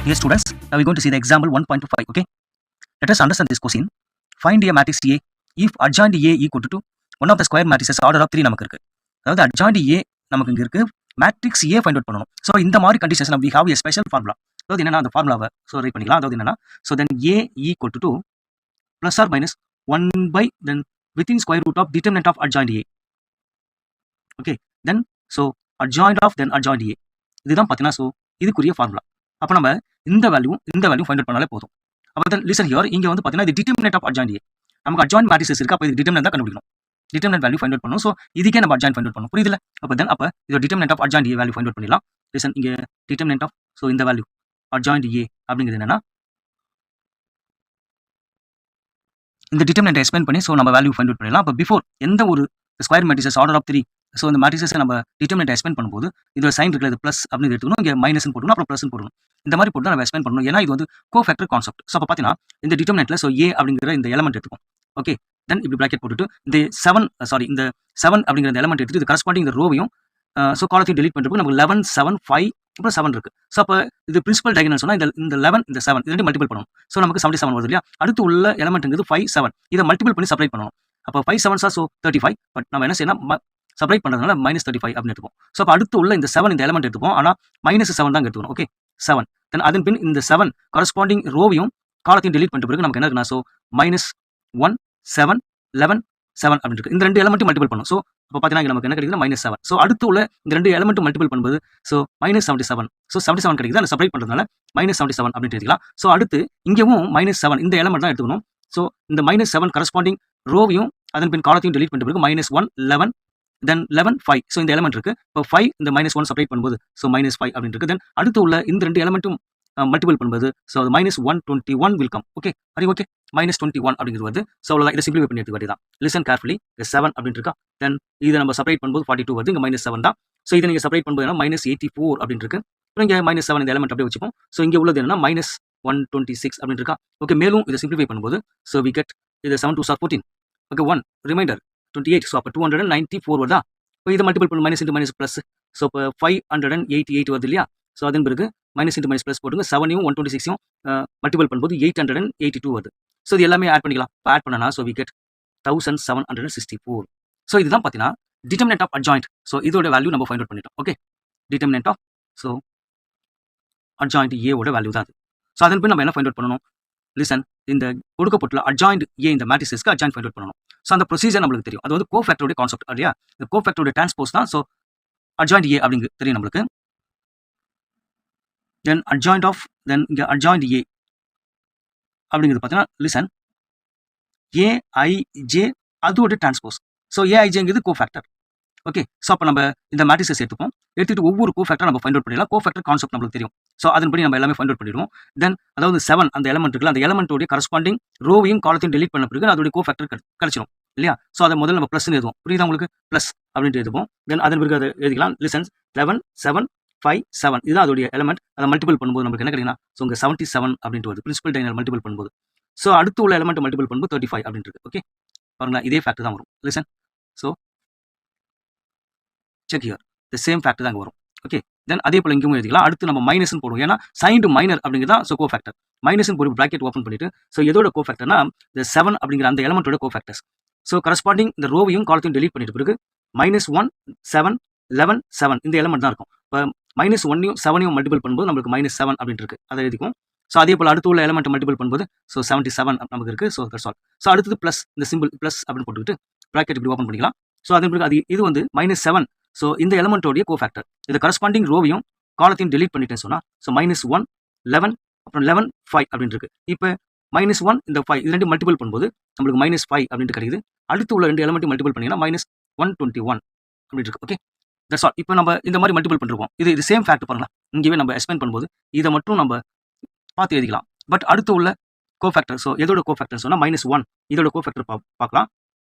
Here students, now we're going to see the example 1.5. Okay, let us understand this question. Find a matrix A if adjoint A equal to one of the square matrices order of 3 நமக்கு இருக்கு. அதாவது adjoint A நமக்கு இங்க இருக்கு, matrix A find out பண்ணனும். So இந்த மாதிரி கண்டிஷன்ஸ்ல we have a special formula. அதாவது என்னன்னா அந்த ஃபார்முலாவை ரைட் பண்ணிக்கலாம். அதாவது என்னன்னா so then A equal to plus or minus 1 by then within square root of determinant of adjoint A. Okay, then so adjoint of then adjoint A. இதுதான் பாத்தீங்கன்னா so இதுக்குரிய ஃபார்முலா. அப்ப நம்ம இந்த வேல்யூ ஃபைண்ட் அவுட் பண்ணாலே போதும். அப்ப then listen here, இங்க வந்து பாத்தீங்கன்னா இது determinant of adjoint A. நமக்கு adjoint matrices இருக்கு, அப்ப இது determinant தான் கண்டுபிடிக்கணும். determinant வேல்யூ ஃபைண்ட் அவுட் பண்ணனும். சோ இதுக்கே நம்ம adjoint ஃபைண்ட் அவுட் பண்ணனும். புரியுதுல? அப்ப இது determinant of adjoint A value find out பண்ணிடலாம். listen, இங்க determinant of so இந்த வேல்யூ adjoint A அப்படிங்கிறது என்னன்னா இந்த determinant எக்ஸ்பேண்ட் பண்ணி சோ நம்ம வேல்யூ ஃபைண்ட் அவுட் பண்ணிடலாம். அப்ப பிஃபோர் எந்த ஒரு square matrices order of 3 so இந்த மேட்ரிசஸ் நம்ம டிட்டர்மினன்ட் எக்ஸ்பேண்ட் பண்ணும்போது இதோட சைன் இருக்கிறது பிளஸ் அப்படின்னு எடுத்துக்கணும், இங்கே மைனஸ் போடணும், அப்புறம் பிளஸ் போடணும். இந்த மாதிரி போட்டு நம்ம எக்ஸ்பேண்ட் பண்ணணும். ஏன்னா இது வந்து கோஃபேக்டர் கான்செப்ட். ஸோ அப்போ பார்த்தீங்கன்னா இந்த டிட்டர்மினன்ட்ல ஸோ ஏ அப்படிங்கிற இந்த எலமெண்ட் எடுத்துக்கும். ஓகே, தென் இப்படி பிராக்கெட் போட்டுட்டு இந்த 7 அப்படிங்கிற இந்த எலமெண்ட் எடுத்துட்டு இது கரஸ்பாண்டிங் இந்த ரோவையும் ஸோ காலத்தையும் டெலிட் பண்ணுறதுக்கு நமக்கு 11 7 5 அப்புறம் 7 இருக்கு. ஸோ அப்போ இது பிரின்சிபல் டைகனல் சொன்னா இந்த 11 இந்த 7 இது ரெண்டு மல்டிபிள் பண்ணணும். ஸோ நமக்கு 77 வருது இல்லையா? அடுத்து உள்ள எலமெண்ட்ங்கிறது 5 7 இதை மல்டிபிள் பண்ணி செப்பரேட் பண்ணணும். அப்போ 5 7 ஸோ 35. பட் நம்ம என்ன செய்யணும், செப்பரேட் பண்றதுனால -35 அப்படின்னு எடுத்துப்போம். ஸோ அப்போ அடுத்து உள்ள இந்த 7 இந்த எலமெண்ட் எடுத்துப்போம், ஆனால் -7 தான் எடுத்துக்கணும். ஓகே 7 தென் அதன் பின் இந்த 7 கரஸ்பாண்டிங் ரோவையும் காலத்தையும் டெலிட் பண்ணிட்டு பிறகு நமக்கு என்ன இருக்குன்னா ஸோ -1 7 11 7 அப்படின்னு இருக்கு. இந்த ரெண்டு எலமெண்ட்டும் மல்டிபிள் பண்ணும். ஸோ அப்போ பார்த்தீங்கன்னா நமக்கு என்ன கிடைக்குது -7. ஸோ அடுத்து உள்ள இந்த ரெண்டு எலமெண்ட்டும் மல்டிபிள் பண்ணும்போது ஸோ -77 ஸோ 77 கிடைக்குது. அந்த செப்பரேட் பண்றதுனால -77 அப்படின்னு எடுத்துக்கலாம். ஸோ அடுத்து இங்கேயும் -7 இந்த எலமெண்ட் தான் எடுத்துக்கணும். ஸோ இந்த -7 கரஸ்பாண்டிங் ரோவையும் அதன் பின் காலத்தையும் டெலிட் பண்ணிட்டு பிறகு -1 11 then 11 5. ஸோ இந்த எலமெண்ட் இருக்கு. இப்போ 5 இந்த -1 செப்பரேட் பண்ணும்போது ஸோ -5 அப்படின்னு இருக்கு. தென் அடுத்து உள்ள இந்த ரெண்டு எலமெண்ட்டும் மல்டிபிள் பண்ணும்போது ஸோ அது -121 will come. ஓகே அது ஓகே -21 அப்படிங்கிறது வருது. ஸோ அவ்வளோதான், இதை சிம்பிளிஃபை பண்ணி எடுத்துக்க வேண்டியதான். லிசன் கேர்ஃபுல்லி, 7 அப்படின்னு இருக்கா, தென் இதை நம்ம செப்பரேட் பண்ணும்போது 42 வருது, இங்கே -7 தான். ஸோ இதை நீங்கள் செப்பரேட் பண்ணும்போது -84 அப்படின்னு இருக்கு. அப்புறம் இங்கே -7 இந்த எலமெண்ட் அப்படியே வச்சுப்போம். ஸோ இங்கே உள்ளது என்னன்னா -126 அப்படின்னு இருக்கா. ஓகே, மேலும் இதை சிம்பிளிஃபை பண்ணும்போது ஸோ வி கெட் இது 7 2 14. Okay 1 reminder 28. ஸோ அப்போ 294 வருதா. இப்போ இதை மல்டிபிள் பண்ணு minus into minus plus. So இப்போ 588 வருது இல்லையா. ஸோ அதன் பிறகு மைனஸ் இன்ட்டு மைனஸ் ப்ளஸ் போட்டுங்க. 7ஐயும் 126ஐயும் மல்டிபிள் பண்ணும்போது 882 வருது. ஸோ இது எல்லாமே ஆட் பண்ணிக்கலாம். இப்போ ஆட் பண்ணனா ஸோ வி கெட் 1764. ஸோ இதுதான் பார்த்தீங்கன்னா டிட்டர்மினன்ட் ஆஃப் அட்ஜாயிண்ட். ஸோ இதோட வேல்யூ நம்ம ஃபைண்ட் அவுட் பண்ணிட்டோம். Okay, determinant of so adjoint ஏவோட வேல்யூ தான் அது. ஸோ அதன் பின் நம்ம என்ன ஃபைண்ட் அவுட் பண்ணணும், லிசன், இந்த கொடுக்கப்பட்டுள்ள அட்ஜாயிண்ட் ஏ இந்த மேட்ரிசஸ்க்கு அட்ஜாயிண்ட் ஃபைண்ட் அவுட் பண்ணணும். ஸோ அந்த ப்ரொசீஜர் நம்மளுக்கு தெரியும். அது வந்து கோஃபேக்டரோட கான்செப்ட் இல்லையா. இந்த கோஃபேக்டரோட டிரான்ஸ்போஸ் தான் ஸோ அட்ஜாயிண்ட் ஏ அப்படிங்கிறது தெரியும் நம்மளுக்கு. தென் அட்ஜாயிண்ட் ஆஃப் தென் இங்கே அட்ஜாயிண்ட் ஏ அப்படிங்கிறது பார்த்தீங்கன்னா லிசன் ஏஐஜே அதோட டிரான்ஸ்போஸ். ஸோ ஏஐஜேங்கிறது கோஃபேக்டர். ஓகே, ஸோ அப்போ நம்ம இந்த மேட்ரிசஸ் எடுத்துட்டு ஒவ்வொரு கோஃபேக்டர் நம்ம ஃபைண்ட் அவுட் பண்ணிடலாம். கோஃபேக்டர் கான்செப்ட் நம்மளுக்கு தெரியும். ஸோ அதன்படி நம்ம எல்லாமே ஃபைண்ட் அவுட் பண்ணிடுவோம். தென் அதாவது 7 அந்த எலமெண்ட் இருக்குல்ல, அந்த எலமெண்ட்டோட கரஸ்பாண்டிங் ரோவையும் காலத்தையும் டெலிட் பண்ண பிறகு அதோட கோஃபேக்டர் கிடைச்சிடும் இல்லையா. ஸோ அதை முதல்ல நம்ம ப்ளஸ் எழுதுவோம். புரியுதா உங்களுக்கு? ப்ளஸ் அப்படின்ட்டு எழுதுவோம். தென் அதன் பிறகு அதை எழுதிக்கலாம். லிசன்ஸ் 11 7 5 7 இதுதான் அதோடைய எலமெண்ட். அதை மல்டிபிள் பண்ணும்போது நமக்கு என்ன கிடைக்குன்னா ஸோ உங்க 77 அப்படின்ட்டு வருது. பிரின்சிபல் டைனல் மல்டிபிள் பண்ணும்போது ஸோ அடுத்து உள்ள எலமெண்ட் மல்டிபிள் பண்ணும்போது 35 அப்படின்ட்டு இருக்கு. ஓகே பாருங்களா, இதே ஃபேக்டர் தான் வரும். Listen, so check here the same factor தான் வரும். ஓகே, தென் அதே போல இங்கேயும் எழுதிக்கலாம். அடுத்து நம்ம மைனஸ்னு போடுவோம். ஏன்னா சைன் டு மைனர் அப்படிங்கிறது தான் ஸோ கோஃபேக்டர். மைனஸ்னு போட்டு பிராக்கெட் ஓப்பன் பண்ணிட்டு ஸோ எதோட கோஃபேக்டர்னா இந்த 7 அப்படிங்கிற அந்த எலமெண்ட்டோட கோஃபேக்டர்ஸ். ஸோ கரஸ்பாண்டிங் இந்த ரோவையும் காலத்தையும் டெலிட் பண்ணிட்டு பிறகு -1 7 11 7 இந்த எலமெண்ட் தான் இருக்கும். இப்போ -1ஐயும் 7ஐயும் மல்டிபிள் பண்ணும்போது நம்மளுக்கு -7 அப்படின்ட்டு இருக்கு. அதை எழுதிக்கும். ஸோ அதே போல் அடுத்து உள்ள எலமெண்ட் மல்டிபிள் பண்ணும்போது ஸோ 77 நமக்கு இருக்கு. So that's all. ஸோ அடுத்தது ப்ளஸ் இந்த சிம்பிள் ப்ளஸ் அப்படின்னு போட்டுக்கிட்டு பிராக்கெட் இப்படி ஓப்பன் பண்ணிக்கலாம். ஸோ அதன் பிறகு அது இது வந்து -7. ஸோ இந்த எலமெண்ட்டோடைய கோஃபேக்டர் இது கரஸ்பாண்டிங் ரோவையும் காலத்தையும் டெலிட் பண்ணிட்டேன்னு சொன்னா ஸோ -1 11 அப்புறம் 11 5 அப்படின்னு இருக்கு. இப்போ -1 இந்த 5 இது ரெண்டு மல்டிபிள் பண்ணும்போது நம்மளுக்கு -5 அப்படின்ட்டு கிடைக்குது. அடுத்து உள்ள ரெண்டு எலமெண்ட் மல்டிபிள் பண்ணீங்கன்னா -121 அப்படின்னு இருக்கு. Okay that's all. இப்போ நம்ம இந்த மாதிரி மல்டிபிள் பண்ணிருக்கோம். இது சேம் ஃபேக்ட் பாருங்களா. இங்கேயே நம்ம எக்ஸ்பிளைன் பண்ணும்போது இதை மட்டும் நம்ம பார்த்து எழுதிக்கலாம். பட் அடுத்து உள்ள கோஃபேக்டர் ஸோ எதோட கோஃபேக்டர் சொன்னா -1 இதோட கோஃபேக்டர் பார்க்கலாம்.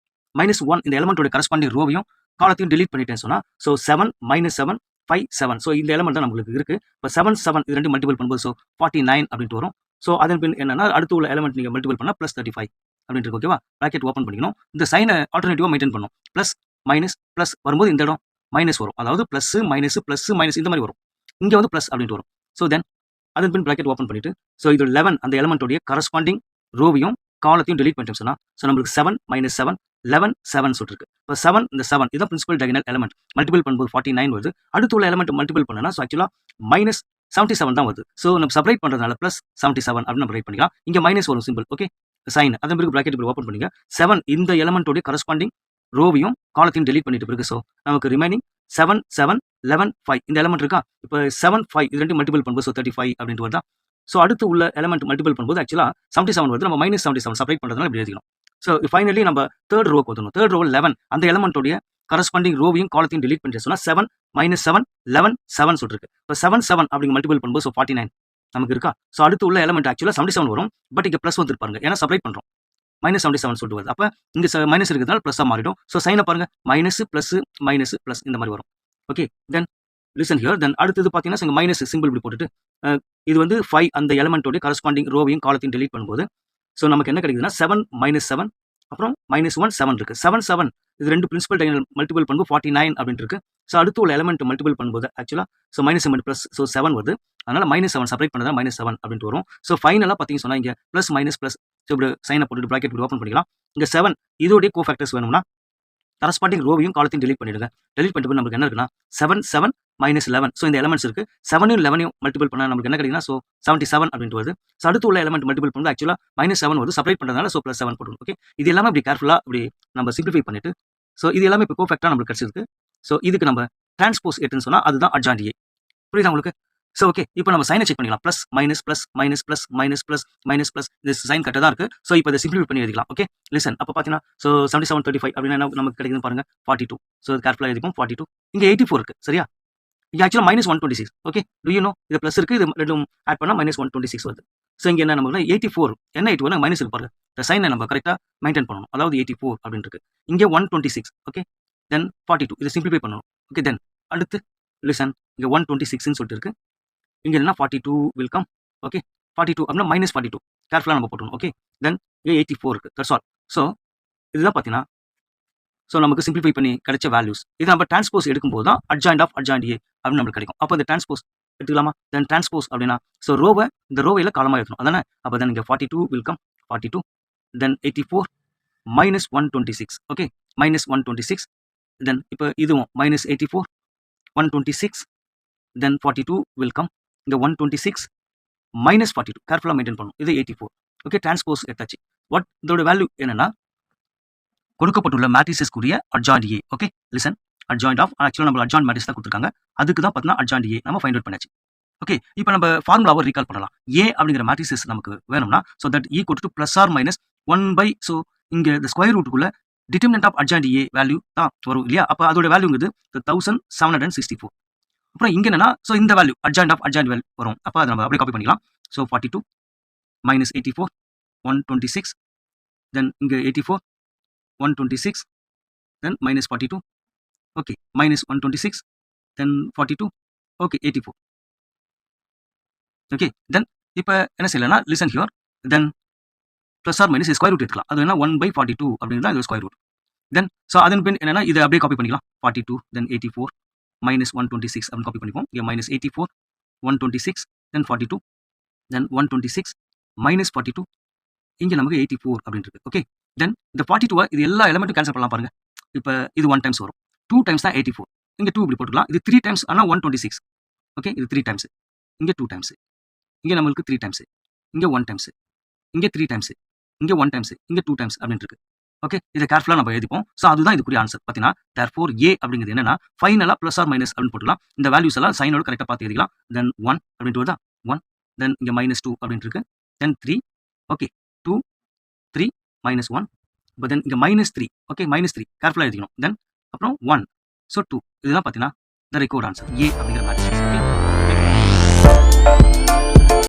-1 இந்த எலமெண்ட்டோட கரஸ்பாண்டிங் ரோவையும் காலத்தையும் டெலிட் பண்ணிட்டேன்னு சொன்னா ஸோ 7 -7 5 7. ஸோ இந்த எலமெண்ட் தான் நம்மளுக்கு இருக்கு. இப்போ 7 7 இது ரெண்டு மல்டிபிள் பண்ணும்போது ஸோ 49 அப்படின்ட்டு வரும். ஸோ அதன் பின் என்னன்னா அடுத்து உள்ள எலமெண்ட் நீங்கள் மல்டிபிள் பண்ணால் +35 அப்படின்ட்டு இருக்கு. ஓகேவா, ப்ராக்கெட் ஓப்பன் பண்ணிக்கணும். இந்த சைனை ஆல்டர்னேட்டிவாக மெயின்டைன் பண்ணணும். ப்ளஸ் மைனஸ் ப்ளஸ் வரும்போது இந்த இடம் மைனஸ் வரும். அதாவது ப்ளஸ் மைனஸ் இந்த மாதிரி வரும். இங்கே வந்து ப்ளஸ் அப்படின்ட்டு வரும். ஸோ தென் அதன் பின் பிராக்கெட் ஓப்பன் பண்ணிட்டு ஸோ இது 11 அந்த எலமெண்ட்டோடைய கரஸ்பாண்டிங் ரோவையும் காலத்தையும் delete பண்ணிட்டோம் சொன்னா ஸோ நம்மளுக்கு 7 மைனஸ் 7 11 7 சொல்லிருக்கு. இப்போ 7 இந்த 7 இதான் பிரின்சிபல் டயகனல் எலமெண்ட் மல்டிபிள் பண்ணும்போது 49 வருது. அடுத்து உள்ள எலமெண்ட் மல்டிபிள் பண்ணனா ஸோ ஆக்சுவலா மைனஸ் 77 தான் வருது. ஸோ நம்ம செப்பரேட் பண்றதுனால பிளஸ் 77 அப்படின்னு நம்ம ரைட் பண்ணிக்கலாம். இங்க மைனஸ் வரும் சிம்பிள் ஓகே சைன் அதன் பிறகு பிராக்கெட் இப்படி ஓப்பன் பண்ணிங்க 7 இந்த எலமெண்ட்டோடைய கரஸ்பாண்டிங் ரோவையும் காலத்தையும் delete பண்ணிட்டு பிறகு ஸோ நமக்கு ரிமைனிங் 7 7 11 5 இந்த எலமெண்ட் இருக்கா இப்போ 7 5 இது ரெண்டு மல்டிபிள் பண்ணும்போது ஸோ 35 அப்படின்ட்டு வருதா. ஸோ அடுத்து உள்ள எலமெண்ட் மல்டிபிள் பண்ணும்போது ஆக்சுவலா 77 வருது. நம்ம மைனஸ் 77 செப்பரேட் பண்றதுனால இப்படி எழுதிக்கணும். ஸோ ஃபைனலி நம்ம தேர்ட் ரோக்கு வந்துடணும். தேர்ட் ரோ 11 அந்த எலமெண்ட்டோடைய கரஸ்பாண்டிங் ரோவையும் காலத்தையும் delete பண்ணிட்டு சொன்னா 7 மைனஸ் 7 11 7 சொல்லிருக்கு. இப்போ 7 7 அப்படிங்க மல்டிபிள் பண்ணும்போது ஸோ 49 நமக்கு இருக்கா. ஸோ அடுத்து உள்ள எலமெண்ட் ஆக்சுவலா 77 வரும். பட் இங்க பிளஸ் வந்துருப்பாருங்க ஏன்னா செப்பரேட் பண்றோம். மைனஸ் 77 சொல்லிட்டு வருது. அப்போ இங்க மைனஸ் இருக்கிறதுனால பிளஸ்ஸா மாறிடும். ஸோ சைனை பாருங்க மைனஸ் பிளஸ் இந்த மாதிரி வரும். ஓகே தென் லிசன் ஹியர் தென் அடுத்தது பார்த்தீங்கன்னா மைனஸ் சிம்பிள் இப்படி போட்டுட்டு இது வந்து 5 அந்த எலமெண்ட்டோட கரஸ்பாண்டிங் ரோவையும் காலத்தையும் delete பண்ணும்போது ஸோ நமக்கு என்ன கிடைக்குதுன்னா 7 மைனஸ் 7 அப்புறம் மைனஸ் 1 7 இருக்கு. 7 7 இது ரெண்டு பிரின்சிபல் டயகனல் மல்டிபிள் பண்ணும்போது 49 அப்படின்ட்டு இருக்கு. ஸோ அடுத்து உள்ள எலமெண்ட் மல்டிபிள் பண்ணும்போது ஆக்சுவலா ஸோ மைனஸ் 7 பிளஸ் ஸோ 7 வருது. அதனால மைனஸ் 7 செப்பரேட் பண்ணதா மைனஸ் 7 அப்படின்ட்டு வரும். ஸோ ஃபைனலாக பார்த்தீங்கன்னா சொன்னா இங்க பிளஸ் மைனஸ் பிளஸ் ஸோ இப்படி சைனை போட்டுட்டு பிராக்கெட் இப்படி ஓப்பன் பண்ணிக்கலாம். இங்க 7 இதோடைய கோஃபேக்டர்ஸ் வேணும்னா கரஸ்பாண்டிங் ரோவையும் காலத்தையும் delete பண்ணிடுங்க. delete பண்ணிட்டு நமக்கு என்ன இருக்குன்னா 7 7 மைனஸ் 11 ஸோ இந்த எலமெண்ட்ஸ் இருக்கு 7 11 மல்டிபிள் பண்ணா நமக்கு என்ன கிடைக்குன்னா ஸோ 77 அப்படின்ட்டு வருது. ஸோ அடுத்து உள்ள எலமெண்ட் மல்டிபிள் பண்ணும்போது ஆக்சுவலா மைனஸ் 7 வருது செப்பரேட் பண்ணுறதுனால ஸோ பிளஸ் 7 போட்டுருக்கும். ஓகே இது எல்லாமே இப்படி கேர்ஃபுல்லா இப்படி நம்ம சிம்பிளிஃபை பண்ணிட்டு ஸோ இது எல்லாமே இப்போ கோஃபேக்டா நமக்கு கிடைச்சிருக்கு. ஸோ இதுக்கு நம்ம டிரான்ஸ்போஸ் எட்டுன்னு சொன்னா அதுதான் அட்ஜாயிண்ட் ஏ. புரியுதா உங்களுக்கு. ஸோ ஓகே இப்போ நம்ம சைனை செக் பண்ணிக்கலாம். Plus minus plus minus plus minus plus minus plus இது சைன் கரெக்டாக தான் இருக்கு. ஸோ இப்போ இதை சிம்பிளிஃபை பண்ணி எழுதிக்கலாம். ஓகே லிசன் அப்போ பார்த்தீங்கன்னா ஸோ 77 35 அப்படின்னா நமக்கு கிடைக்குதுன்னு பாருங்க 42. ஸோ கேர்ஃபுல்லாக எழுதிப்போம் 42. இங்கே 84 இருக்கு சரியா. இங்கே ஆக்சுவலாக minus 126. Okay to you know இது ப்ளஸ் இருக்கு இது ரெண்டும் ஆட் பண்ணால் மைனஸ் 126 வருது. ஸோ இங்கே என்ன நமக்கு 84 என்ன 84 மைனஸ் இருக்கு பாருங்க. இந்த சைனை நம்ம கரெக்டாக மெயின்டைன் பண்ணணும். அதாவது 84 அப்படின்னு இருக்கு. இங்கே 126 ஓகே தென் 42 இதை சிம்பிளிஃபை பண்ணணும். ஓகே தென் அடுத்து லிசன் இங்கே 126ன்னு சொல்லிட்டு இருக்கு. இங்கே என்ன 42 வில் கம் ஓகே 42 அப்படின்னா மைனஸ் 42 கேர்ஃபுல்லாக நம்ம போட்டணும். ஓகே தென் இங்கே 84 இருக்கு தட்ஸ் ஆல். ஸோ இதுதான் பார்த்தீங்கன்னா ஸோ நமக்கு சிம்பிளிஃபை பண்ணி கிடைச்ச வேல்யூஸ். இது நம்ம டிரான்ஸ்போஸ் எடுக்கும்போது தான் அட்ஜாயிண்ட் ஆஃப் அட்ஜாயிண்ட் ஏ அப்படின்னு நம்மளுக்கு கிடைக்கும். அப்போ இந்த டிரான்ஸ்போஸ் எடுத்துக்கலாமா தென் டிரான்ஸ்போஸ் அப்படின்னா ஸோ ரோவை இந்த ரோவையில் காலமாக எடுக்கணும் அதானே. அப்போ தென் இங்கே 42 will come 42 then 84 minus 126 okay minus 126 தென் இப்போ இதுவும் மைனஸ் 84 126 தென் 42 வில் கம் இந்த 126 மைனஸ் 42 கேர்ஃபுல்லாக மெயின்டைன் பண்ணும். இது 84 ஓகே டிரான்ஸ்போஸ் எடுத்தாச்சு. வாட் இதோட வேல்யூ என்னன்னா கொடுக்கப்பட்டுள்ள மேட்ரிசஸ்க்குரிய adjoint A. Okay listen adjoint of ஆக்சுவலாக நம்ம அட்ஜாயிண்ட் மேட்ரிக்ஸ் தான் கொடுத்துருக்காங்க. அதுக்கு தான் பார்த்தீங்கன்னா அட்ஜாயிண்ட் ஏ நம்ம ஃபைண்ட் அவுட் பண்ணாச்சு. ஓகே இப்போ நம்ம ஃபார்முலாவை ரீகால் பண்ணலாம். ஏ அப்படிங்கிற மேட்ரிசஸ் நமக்கு வேணும்னா so that equal to plus or minus 1 so இங்கே இந்த ஸ்கொயர் ரூட்டுக்குள்ள determinant of adjoint A value தான் வரும் இல்லையா. அப்போ அதோட வேல்யூங்கிறது 1764. அப்புறம் இங்கே என்னன்னா ஸோ இந்த value adjoint of adjoint value வரும். அப்போ அதை நம்ம அப்படியே காப்பி பண்ணிக்கலாம். ஸோ 42 மைனஸ் 84 126 தென் இங்கே 84 126 then minus 42 okay minus 126 then 42 okay 84 okay then இப்போ என்ன செய்யலைன்னா listen here then plus or minus square root எடுக்கலாம். அது என்ன 1/42 அப்படின்னு தான் இது ஸ்கொயர் ரூட். தென் ஸோ அதன் பின் என்னன்னா இதை அப்படியே காப்பி பண்ணிக்கலாம். 42 தென் 84 மைனஸ் 126 அப்படின்னு காப்பி பண்ணிப்போம். இங்கே மைனஸ் 84 126 தென் 42 தென் 126 மைனஸ் 42 இங்கே நமக்கு 84 அப்படின்னு இருக்கு. ஓகே தென் இந்த 42 இது எல்லா எலிமெண்ட்டும் கேன்சல் பண்ணலாம் பாருங்க. இப்போ இது 1 டைம்ஸ் வரும் 2 டைம்ஸ் தான் 84 இங்கே 2 இப்படி போட்டுக்கலாம். இது 3 டைம்ஸ் ஆனால் 126 ஓகே இது 3 டைம்ஸ் இங்கே 2 டைம்ஸ் இங்கே நம்மளுக்கு 3 டைம்ஸ் இங்கே 1 டைம்ஸ் இங்கே 3 டைம்ஸ் இங்கே 1 டைம்ஸ் இங்கே 2 டைம்ஸ் அப்படின்னு இருக்கு. ஓகே இதை கேர்ஃபுல்லாக நம்ம எழுதிப்போம். ஸோ அதுதான் இதுக்குரிய ஆன்சர் பார்த்தீங்கன்னா தேர்ஃபோர் ஏ அப்படிங்கிறது என்னன்னா ஃபைனலாக ப்ளஸ் ஆர் மைனஸ் அப்படின்னு போட்டுக்கலாம். இந்த வேல்யூஸ் எல்லாம் சைனோட கரெக்டாக பார்த்து எழுதிக்கலாம். தென் 1 அப்படின்ட்டு வருதா 1 தென் இங்கே மைனஸ் 2 அப்படின்ட்டு இருக்கு தென் 3 ஓகே 2 3 மைனஸ் 1 இப்போ தென் இங்கே மைனஸ் 3 ஓகே மைனஸ் 3 கேர்ஃபுல்லாக எழுதிக்கணும். தென் அப்புறம் 1 ஸோ 2 இதுதான் பார்த்தீங்கன்னா த ரெக்கார்ட் ஆன்சர் ஏ அப்படிங்கிற மாதிரி.